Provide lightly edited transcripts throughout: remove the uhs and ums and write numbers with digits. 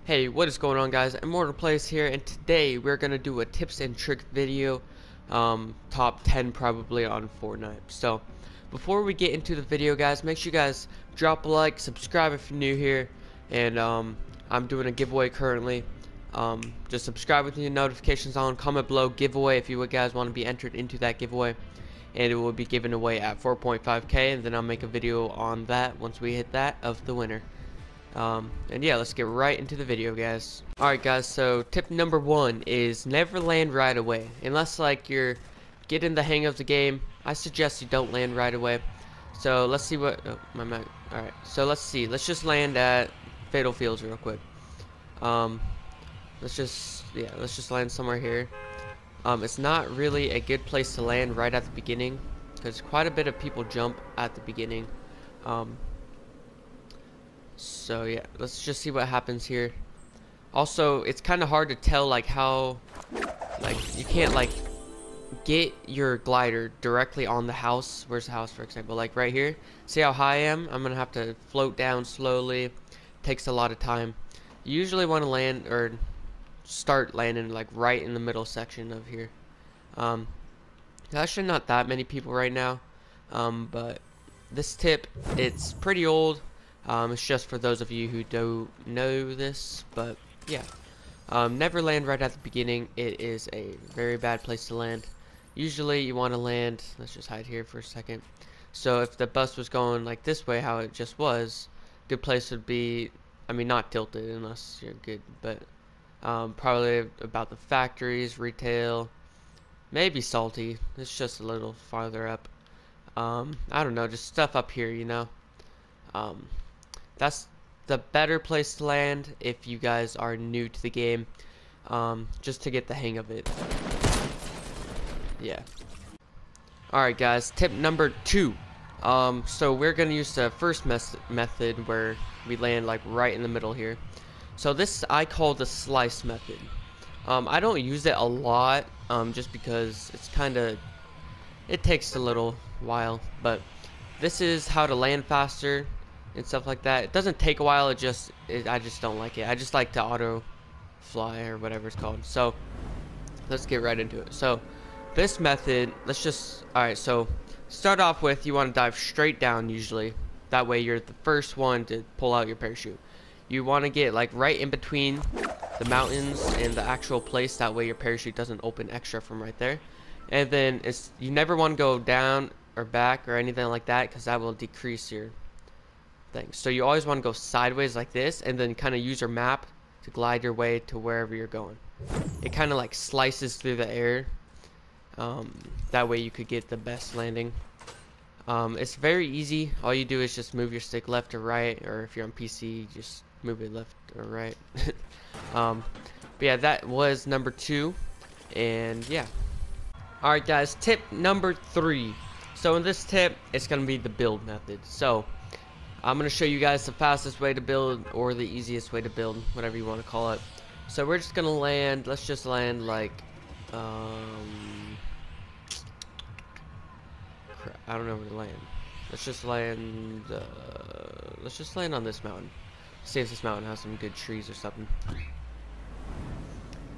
Hey, what is going on, guys? Immortal Plays here, and today we're gonna do a tips and trick video, top 10 probably on Fortnite. So, before we get into the video, guys, make sure you guys drop a like, subscribe if you're new here, and I'm doing a giveaway currently. Just subscribe with your notifications on, comment below giveaway if you guys want to be entered into that giveaway, and it will be given away at 4.5k, and then I'll make a video on that once we hit that of the winner. And yeah, let's get right into the video, guys. Alright, guys, so tip number 1 is never land right away. Unless, like, you're getting the hang of the game, I suggest you don't land right away. So, let's see what... Oh, my mic. Alright, so let's see. Let's just land at Fatal Fields real quick. Let's just land somewhere here. It's not really a good place to land right at the beginning, because quite a bit of people jump at the beginning. So yeah, let's just see what happens here. Also, it's kind of hard to tell like how, like, you can't like get your glider directly on the house. Where's the house, for example? Like right here. See how high I am? I'm gonna have to float down slowly. Takes a lot of time. You usually want to land or start landing like right in the middle section of here. Actually not that many people right now. But this tip, it's pretty old. It's just for those of you who don't know this, but yeah. Never land right at the beginning. It is a very bad place to land. Usually you want to land, let's just hide here for a second. So if the bus was going like this way, how it just was, good place would be, I mean, not tilted unless you're good, but probably about the factories, retail, maybe salty. It's just a little farther up. I don't know, just stuff up here, you know. That's the better place to land if you guys are new to the game, just to get the hang of it. Yeah. Alright, guys, tip number 2. So we're gonna use the first method where we land like right in the middle here. So this I call the slice method. I don't use it a lot, just because it's it takes a little while, but this is how to land faster and stuff like that. It doesn't take a while, I just don't like it. I just like to auto fly or whatever it's called. So let's get right into it. So this method, alright, so start off with, you want to dive straight down usually. That way you're the first one to pull out your parachute. You want to get like right in between the mountains and the actual place, that way your parachute doesn't open extra from right there. And then you never want to go down or back or anything like that, because that will decrease your thing. So you always want to go sideways like this, and then kind of use your map to glide your way to wherever you're going. It kind of like slices through the air. That way you could get the best landing. It's very easy. All you do is just move your stick left or right, or if you're on PC, just move it left or right. But yeah, that was number 2, and yeah. Alright, guys, tip number 3. So in this tip, it's gonna be the build method. So I'm going to show you guys the fastest way to build, or the easiest way to build, whatever you want to call it. So we're just going to land, let's just land like, I don't know where to land. Let's just land on this mountain. See if this mountain has some good trees or something. I'm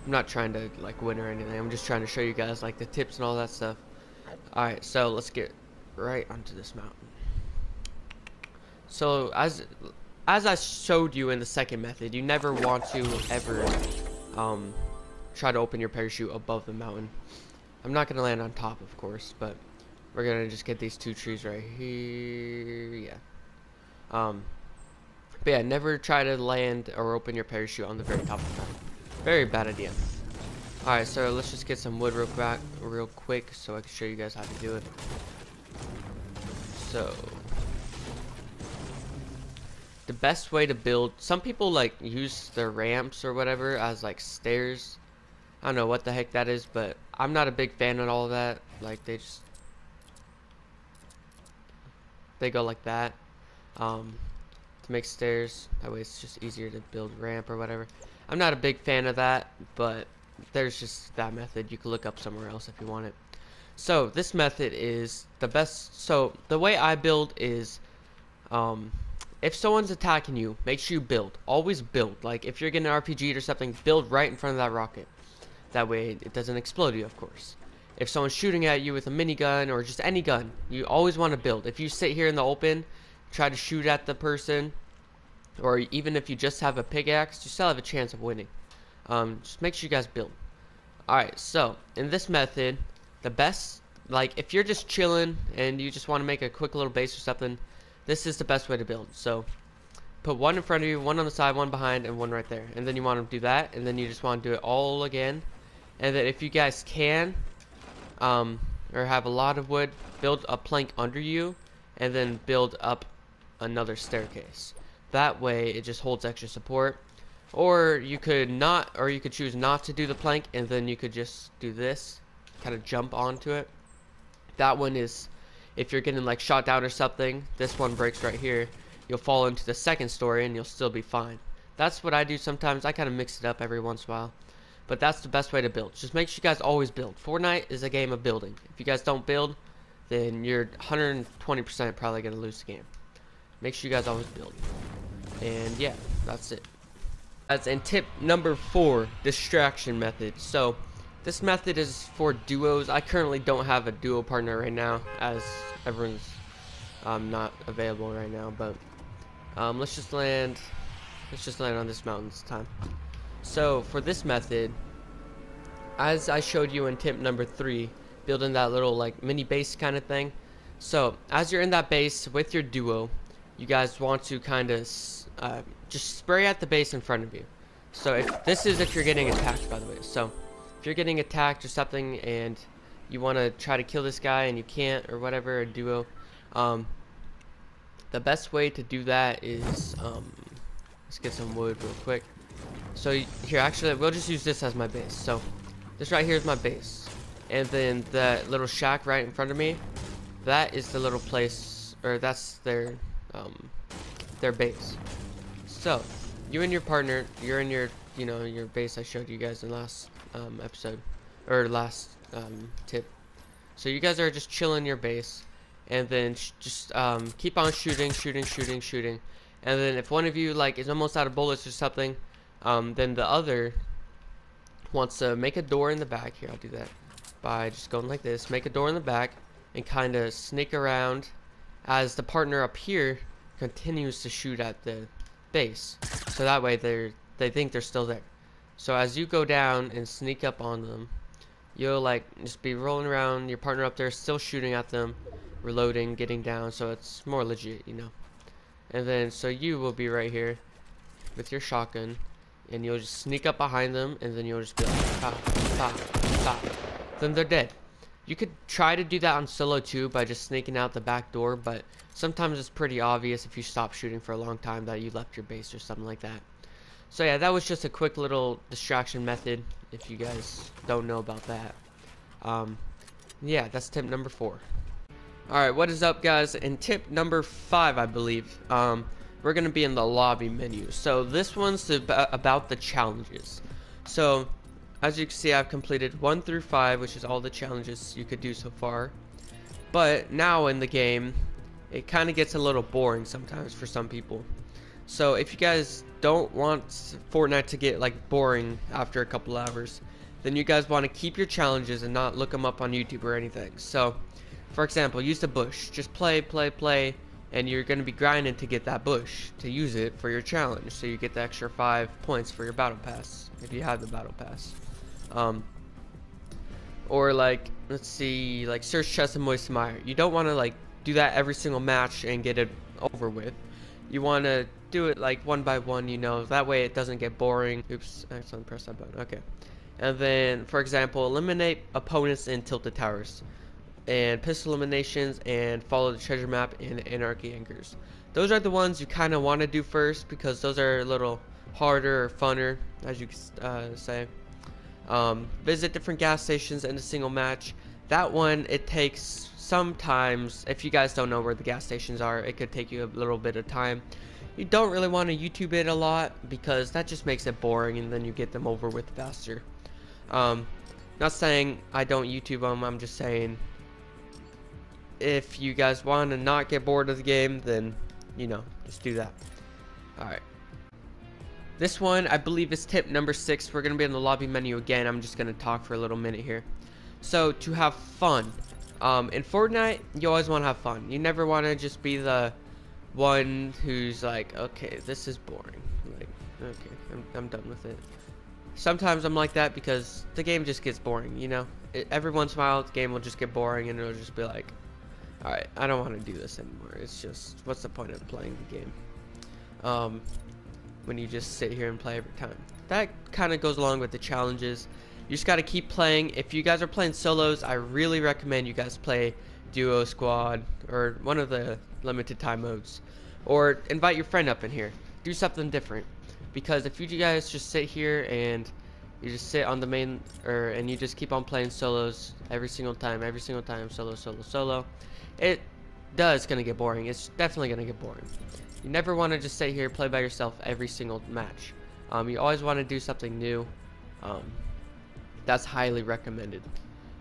not trying to like win or anything, I'm just trying to show you guys like the tips and all that stuff. Alright, so let's get right onto this mountain. So as I showed you in the second method, you never want to ever try to open your parachute above the mountain. I'm not gonna land on top, of course, but we're gonna just get these 2 trees right here. Yeah. But yeah, never try to land or open your parachute on the very top of the mountain. Very bad idea. Alright, so let's just get some wood real quick so I can show you guys how to do it. So the best way to build, some people like use their ramps or whatever as like stairs. I don't know what the heck that is, but I'm not a big fan of all of that. Like they go like that to make stairs. That way it's just easier to build ramp or whatever. I'm not a big fan of that, but there's just that method. You can look up somewhere else if you want it. So this method is the best. So the way I build is if someone's attacking you, make sure you build. Always build. Like if you're getting RPG'd or something, build right in front of that rocket. That way it doesn't explode you, of course. If someone's shooting at you with a minigun or just any gun, you always want to build. If you sit here in the open, try to shoot at the person, or even if you just have a pickaxe, you still have a chance of winning. Just make sure you guys build. Alright, so in this method, the best, like if you're just chilling and you just want to make a quick little base or something, this is the best way to build. So put one in front of you, one on the side, one behind, and one right there. And then you want to do that, and then you just want to do it all again. And then if you guys can, or have a lot of wood, build a plank under you, and then build up another staircase. That way it just holds extra support. Or you could choose not to do the plank, and then you could just do this, kind of jump onto it. That one is, if you're getting like shot down or something, this one breaks right here, you'll fall into the second story and you'll still be fine. That's what I do sometimes. I kind of mix it up every once in a while, but that's the best way to build. Just make sure you guys always build. Fortnite is a game of building. If you guys don't build, then you're 120% probably gonna lose the game. Make sure you guys always build. And yeah, that's it. As in tip number 4, distraction method. So this method is for duos. I currently don't have a duo partner right now, as everyone's not available right now. But let's just land on this mountain this time. So for this method, as I showed you in tip number 3, building that little like mini base kind of thing. So as you're in that base with your duo, you guys want to kind of just spray at the base in front of you. So if you're getting attacked, by the way. So if you're getting attacked or something and you want to try to kill this guy and you can't or whatever, a duo, the best way to do that is let's get some wood real quick. So here, actually we'll just use this as my base. So this right here is my base, and then the little shack right in front of me, that is the little place, or that's their base. So you and your partner, you're in your your base I showed you guys in last episode, or last tip. So you guys are just chilling in your base, and then just keep on shooting, and then if one of you like is almost out of bullets or something, then the other wants to make a door in the back. Here, I'll do that by just going like this. Make a door in the back and kind of sneak around as the partner up here continues to shoot at the base, so that way they think they're still there. So as you go down and sneak up on them, you'll like just be rolling around, your partner up there still shooting at them, reloading, getting down, so it's more legit, and then so you will be right here with your shotgun, and you'll just sneak up behind them, and then you'll just be like pop, pop, pop, then they're dead. You could try to do that on solo too by just sneaking out the back door, but sometimes it's pretty obvious if you stop shooting for a long time that you left your base or something like that. So yeah, that was just a quick little distraction method if you guys don't know about that. Yeah, that's tip number 4. Alright, what is up guys? In tip number 5, I believe, we're going to be in the lobby menu. So this one's about the challenges. So as you can see, I've completed 1 through 5, which is all the challenges you could do so far. But now in the game, it kind of gets a little boring sometimes for some people. So if you guys don't want Fortnite to get like boring after a couple hours, then you guys want to keep your challenges and not look them up on YouTube or anything. So for example, use the bush. Just play, and you're going to be grinding to get that bush, to use it for your challenge, so you get the extra 5 points for your battle pass, if you have the battle pass. Or like, let's see, like search chest and moist mire. You don't want to like do that every single match and get it over with. You want to do it like one by one, that way it doesn't get boring. Oops, I accidentally pressed that button. Okay. And then, for example, eliminate opponents in tilted towers, and pistol eliminations, and follow the treasure map, and anarchy anchors. Those are the ones you kind of want to do first, because those are a little harder or funner, as you could say. Visit different gas stations in a single match. That one, it takes sometimes, if you guys don't know where the gas stations are, it could take you a little bit of time. You don't really want to YouTube it a lot, because that just makes it boring, and then you get them over with faster. Not saying I don't YouTube them, I'm just saying if you guys want to not get bored of the game, then you know, just do that. Alright. This one, I believe, is tip number 6. We're going to be in the lobby menu again. I'm just going to talk for a little minute here. So, to have fun. In Fortnite, you always want to have fun. You never want to just be the one who's like, okay, this is boring. Like, okay, I'm done with it. Sometimes I'm like that because the game just gets boring, you know? Every once in a while, the game will just get boring and it'll just be like, alright, I don't want to do this anymore. It's just, what's the point of playing the game? When you just sit here and play every time. That kind of goes along with the challenges. You just got to keep playing. If you guys are playing solos, I really recommend you guys play duo, squad, or one of the limited time modes. Or invite your friend up in here. Do something different. Because if you guys just sit here and you just sit on the main, and you just keep on playing solos every single time, solo, it does gonna get boring. It's definitely gonna get boring. You never want to just sit here and play by yourself every single match. You always want to do something new. That's highly recommended.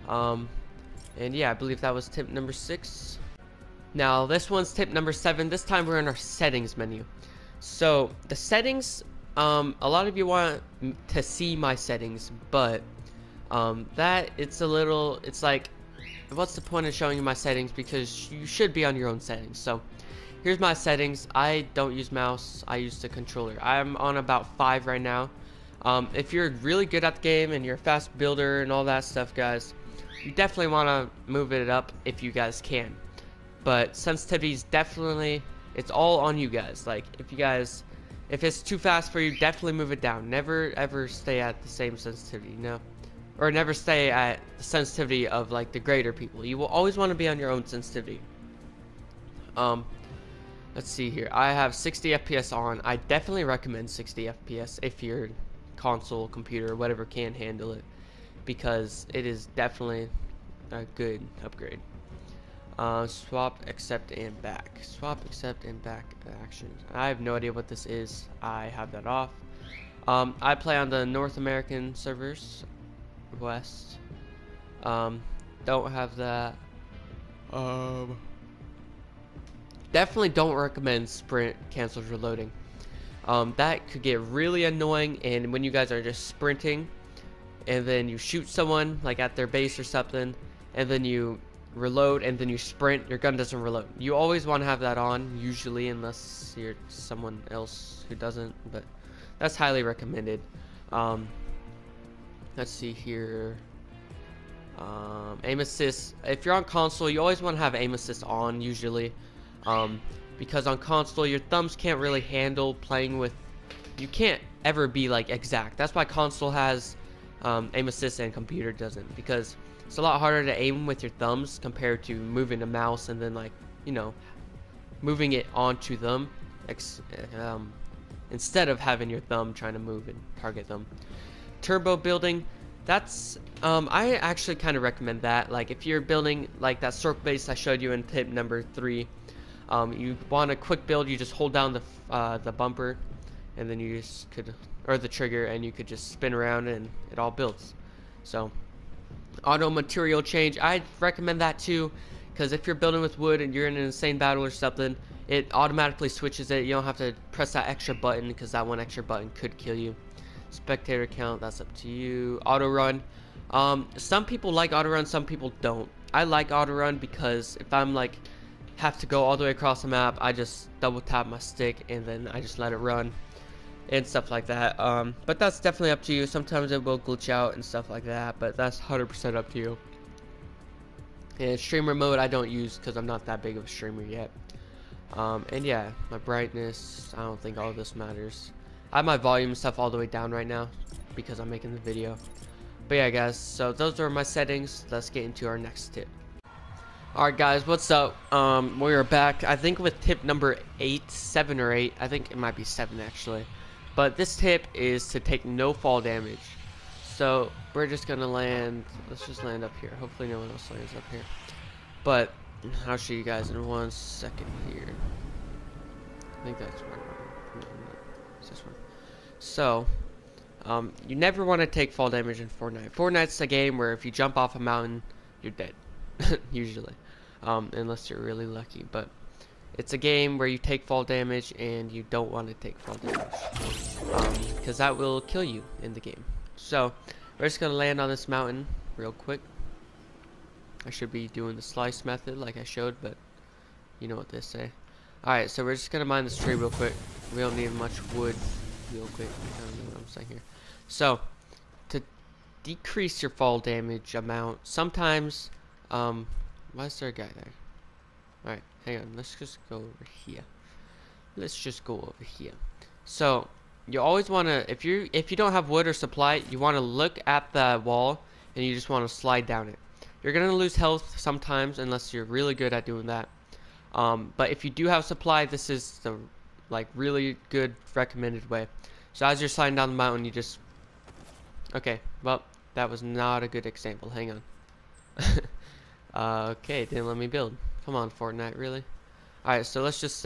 And yeah, I believe that was tip number 6. Now this one's tip number 7. This time we're in our settings menu. So the settings, a lot of you want to see my settings, but it's like, what's the point of showing you my settings, because you should be on your own settings. So here's my settings. I don't use mouse, I use the controller. I'm on about 5 right now. If you're really good at the game and you're a fast builder and all that stuff, guys, you definitely want to move it up if you guys can. But sensitivity's definitely, it's all on you guys. Like, if it's too fast for you, definitely move it down. Never ever stay at the same sensitivity, you know? Or never stay at the sensitivity of like the greater people. You will always want to be on your own sensitivity. Let's see here. I have 60 FPS on. I definitely recommend 60 FPS if your console, computer, whatever can handle it, because it is definitely a good upgrade. Swap, accept, and back. Swap, accept, and back action. I have no idea what this is. I have that off. I play on the North American servers. West. Don't have that. Definitely don't recommend sprint cancels reloading. That could get really annoying, and when you guys are just sprinting and then you shoot someone like at their base or something, and then you reload and then you sprint, your gun doesn't reload. You always want to have that on, usually, unless you're someone else who doesn't, but that's highly recommended. Let's see here. Aim assist. If you're on console, you always want to have aim assist on, usually. Because on console, your thumbs can't really handle playing with, you can't ever be like exact. That's why console has aim assist and computer doesn't, because it's a lot harder to aim with your thumbs compared to moving a mouse and then, like, you know, moving it onto them, instead of having your thumb trying to move and target them. Turbo building, that's I actually kind of recommend that. Like, if you're building like that circle base I showed you in tip number 3, you want a quick build, you just hold down the bumper, and then you just or the trigger, and you could just spin around and it all builds. So auto material change, I recommend that too, because if you're building with wood and you're in an insane battle or something, it automatically switches it. You don't have to press that extra button, because that one extra button could kill you. Spectator count, that's up to you. Auto run, some people like auto run, some people don't. I like auto run because if I'm like have to go all the way across the map, I just double tap my stick and then I just let it run and stuff like that. But that's definitely up to you. Sometimes it will glitch out and stuff like that, but that's 100% up to you. And streamer mode I don't use because I'm not that big of a streamer yet. And yeah, my brightness, I don't think all of this matters. I have my volume stuff all the way down right now because I'm making the video. But yeah, guys, so those are my settings. Let's get into our next tip. Alright, guys, what's up? We are back, I think, with tip number 8, 7 or 8. I think it might be 7 actually. But this tip is to take no fall damage. So we're just gonna land, let's just land up here. Hopefully no one else lands up here. But I'll show you guys in 1 second here. I think that's right. No, it's this one. So you never want to take fall damage in Fortnite. Fortnite's a game where if you jump off a mountain, you're dead. Usually, unless you're really lucky. But It's a game where you take fall damage and you don't want to take fall damage, because that will kill you in the game. So we're just gonna land on this mountain real quick. I should be doing the slice method like I showed, but you know what they say. Alright, so we're just gonna mine this tree real quick. We don't need much wood real quick. I don't know what I'm saying here. So to decrease your fall damage amount, sometimes why is there a guy there? Alright, hang on, let's just go over here. So you always wanna, if you don't have wood or supply, you wanna look at the wall and you just wanna slide down it. You're gonna lose health sometimes unless you're really good at doing that. But if you do have supply, this is the really good recommended way. So as you're sliding down the mountain, you just, okay, well, that was not a good example. Hang on. Okay, didn't let me build. Come on, Fortnite, really? Alright, so let's just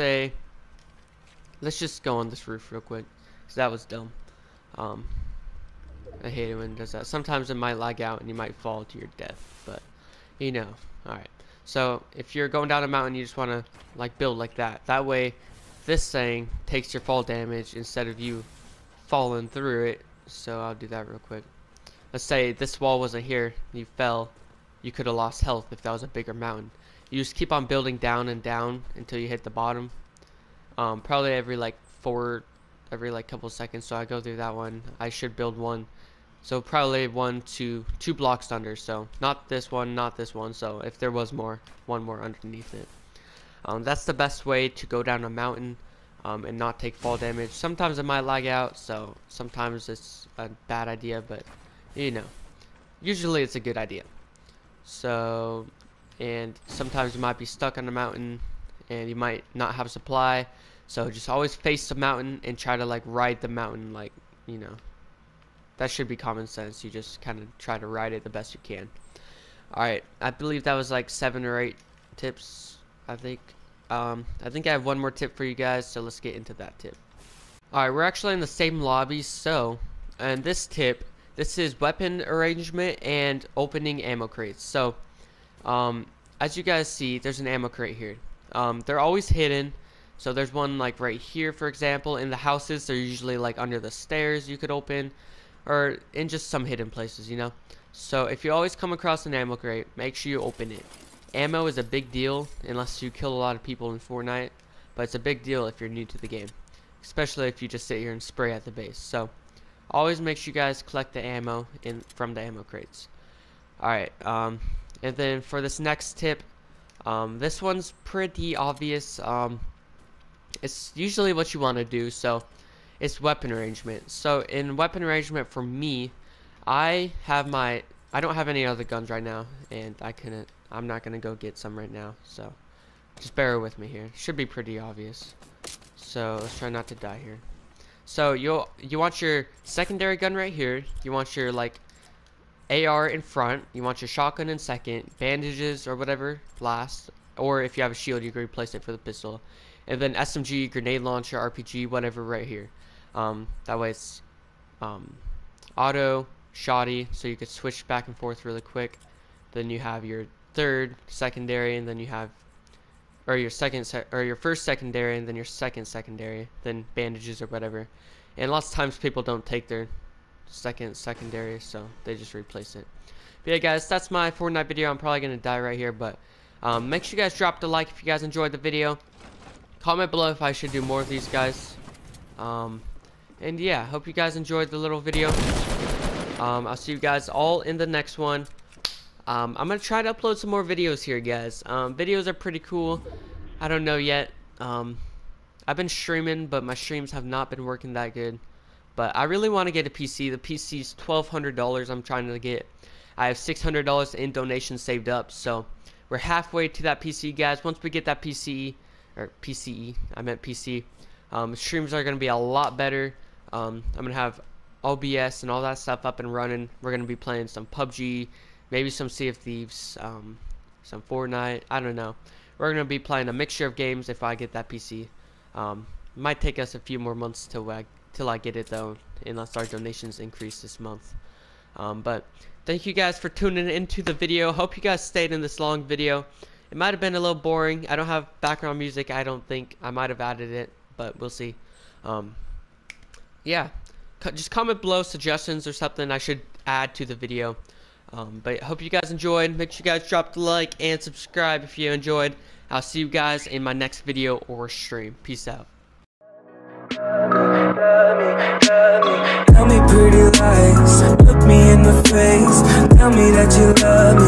go on this roof real quick, because that was dumb. I hate it when it does that. Sometimes it might lag out and you might fall to your death, but you know. Alright, so if you're going down a mountain, you just want to build like that. That way this thing takes your fall damage instead of you falling through it. So I'll do that real quick. Let's say this wall wasn't here, you fell, you could have lost health if that was a bigger mountain. You just keep on building down and down until you hit the bottom. Probably every couple seconds. So I go through that one. I should build one. So probably 1 to 2 blocks under. So not this one, not this one. So if there was one more underneath it. That's the best way to go down a mountain and not take fall damage. Sometimes it might lag out, so sometimes it's a bad idea, but you know, usually it's a good idea. So, and sometimes you might be stuck on the mountain and you might not have supply, so just always face the mountain and try to ride the mountain, you know, that should be common sense. You just kind of try to ride it the best you can. Alright, I believe that was 7 or 8 tips, I think I have one more tip for you guys, so let's get into that tip. Alright, we're actually in the same lobby, so, and this tip, this is weapon arrangement and opening ammo crates. So, as you guys see, there's an ammo crate here. They're always hidden. So there's one right here, for example. In the houses, they're usually under the stairs you could open, or in just some hidden places, you know. So if you always come across an ammo crate, make sure you open it. Ammo is a big deal unless you kill a lot of people in Fortnite, but it's a big deal if you're new to the game, especially if you just sit here and spray at the base. So always make sure you guys collect the ammo from the ammo crates. Alright, and then for this next tip, this one's pretty obvious. It's usually what you want to do, so it's weapon arrangement. So in weapon arrangement, for me, I don't have any other guns right now, and I'm not gonna go get some right now, so just bear with me here. Should be pretty obvious. So let's try not to die here. So you want your secondary gun right here. You want your AR in front. You want your shotgun in second. Bandages or whatever last. Or if you have a shield, you can replace it for the pistol. And then SMG, grenade launcher, RPG, whatever right here. That way it's auto, shoddy, so you could switch back and forth really quick. Then you have your third secondary, and then you have your first secondary, and then your second secondary, then bandages or whatever. And lots of times people don't take their second secondary, so they just replace it. But yeah, guys, that's my Fortnite video. I'm probably gonna die right here, but make sure you guys drop the like if you guys enjoyed the video. Comment below if I should do more of these, guys. And yeah, hope you guys enjoyed the little video. I'll see you guys all in the next one. I'm gonna try to upload some more videos here, guys. Videos are pretty cool. I don't know yet. I've been streaming, but my streams have not been working that good. But I really want to get a PC. The PC's $1,200 I'm trying to get. I have $600 in donations saved up, so we're halfway to that PC, guys. Once we get that PCE, I meant PC, streams are going to be a lot better. I'm going to have OBS and all that stuff up and running. We're going to be playing some PUBG, maybe some Sea of Thieves, some Fortnite, I don't know. We're going to be playing a mixture of games if I get that PC. Might take us a few more months till I get it, though, unless our donations increase this month. But thank you guys for tuning into the video. Hope you guys stayed in this long video. It might have been a little boring. I don't have background music. I don't think I might have added it, but we'll see. Yeah, just comment below suggestions or something I should add to the video. But I hope you guys enjoyed. Make sure you guys drop the like and subscribe if you enjoyed. I'll see you guys in my next video or stream. Peace out. Tell me pretty lies, look me in the face. Tell me that you love me.